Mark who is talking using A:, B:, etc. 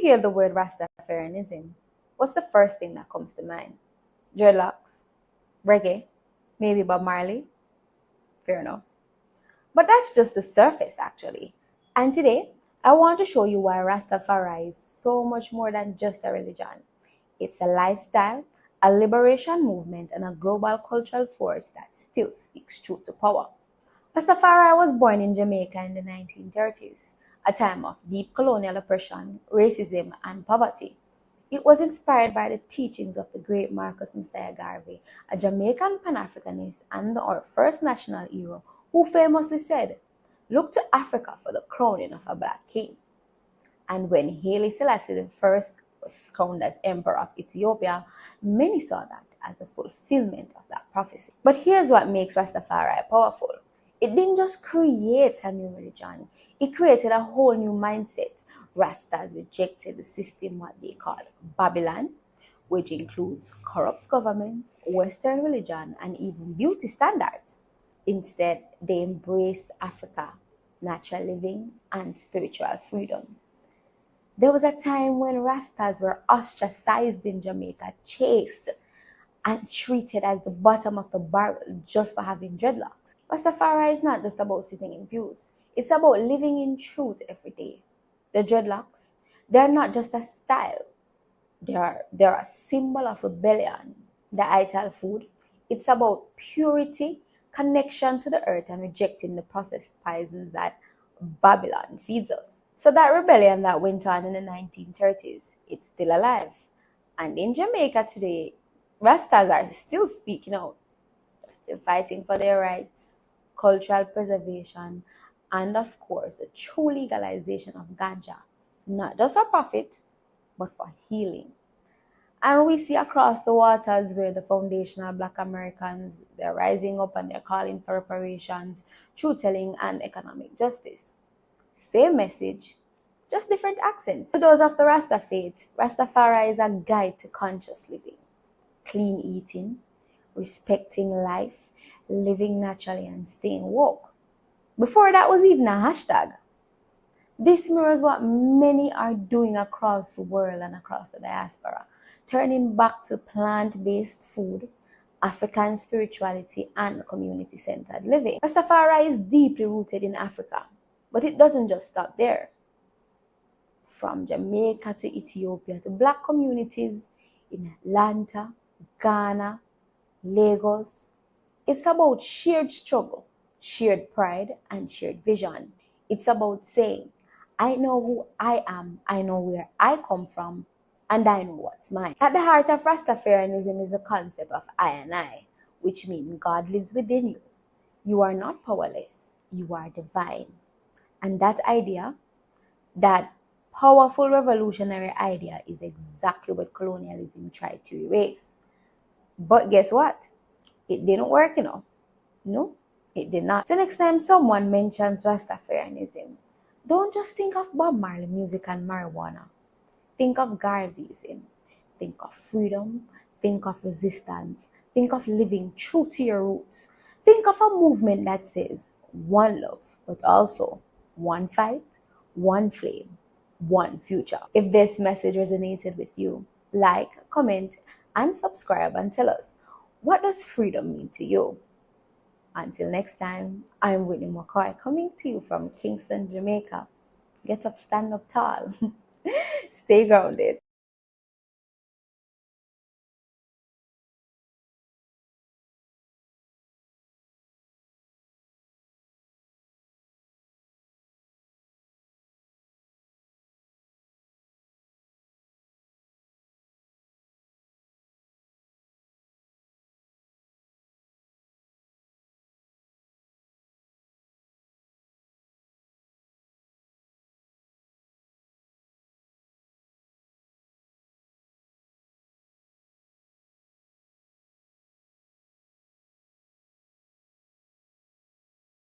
A: hear the word Rastafarianism, what's the first thing that comes to mind? Dreadlocks? Reggae? Maybe Bob Marley? Fair enough. But that's just the surface, actually. And today, I want to show you why Rastafari is so much more than just a religion. It's a lifestyle, a liberation movement, and a global cultural force that still speaks truth to power. Rastafari was born in Jamaica in the 1930s, a time of deep colonial oppression, racism, and poverty. It was inspired by the teachings of the great Marcus Messiah Garvey, a Jamaican Pan-Africanist and our first national hero, who famously said, "Look to Africa for the crowning of a black king." And when Haile Selassie I was crowned as Emperor of Ethiopia, many saw that as the fulfillment of that prophecy. But here's what makes Rastafari powerful. It didn't just create a new religion, it created a whole new mindset. Rastas rejected the system what they called Babylon, which includes corrupt government, Western religion, and even beauty standards. Instead, they embraced Africa, natural living, and spiritual freedom. There was a time when Rastas were ostracized in Jamaica, chased, and treated as the bottom of the barrel just for having dreadlocks. Rastafari is not just about sitting in pews. It's about living in truth every day. The dreadlocks, they're not just a style. They're a symbol of rebellion. The ital food, it's about purity, connection to the earth, and rejecting the processed poisons that Babylon feeds us. So that rebellion that went on in the 1930s, it's still alive. And in Jamaica today, Rastas are still speaking out. They're still fighting for their rights, cultural preservation, and of course, a true legalization of ganja. Not just for profit, but for healing. And we see across the waters where the foundational Black Americans, they're rising up and they're calling for reparations, truth-telling, and economic justice. Same message, just different accents. For those of the Rasta faith, Rastafari is a guide to conscious living, clean eating, respecting life, living naturally, and staying woke. Before that was even a hashtag. This mirrors what many are doing across the world and across the diaspora, turning back to plant-based food, African spirituality, and community-centered living. Rastafari is deeply rooted in Africa, but it doesn't just stop there. From Jamaica to Ethiopia to Black communities in Atlanta, Ghana, Lagos, it's about shared struggle, shared pride, and shared vision. It's about saying, I know who I am, I know where I come from, and I know what's mine. At the heart of Rastafarianism is the concept of I and I, which means God lives within you. You are not powerless, you are divine. And that idea, that powerful revolutionary idea, is exactly what colonialism tried to erase. But guess what? It didn't work, No, it did not. So next time someone mentions Rastafarianism, don't just think of Bob Marley music and marijuana. Think of Garveyism. Think of freedom. Think of resistance. Think of living true to your roots. Think of a movement that says one love, but also one fight, one flame, one future. If this message resonated with you, like, comment, and subscribe and tell us, what does freedom mean to you? Until next time, I'm Whitney Mckoy, coming to you from Kingston, Jamaica. Get up, stand up tall. Stay grounded.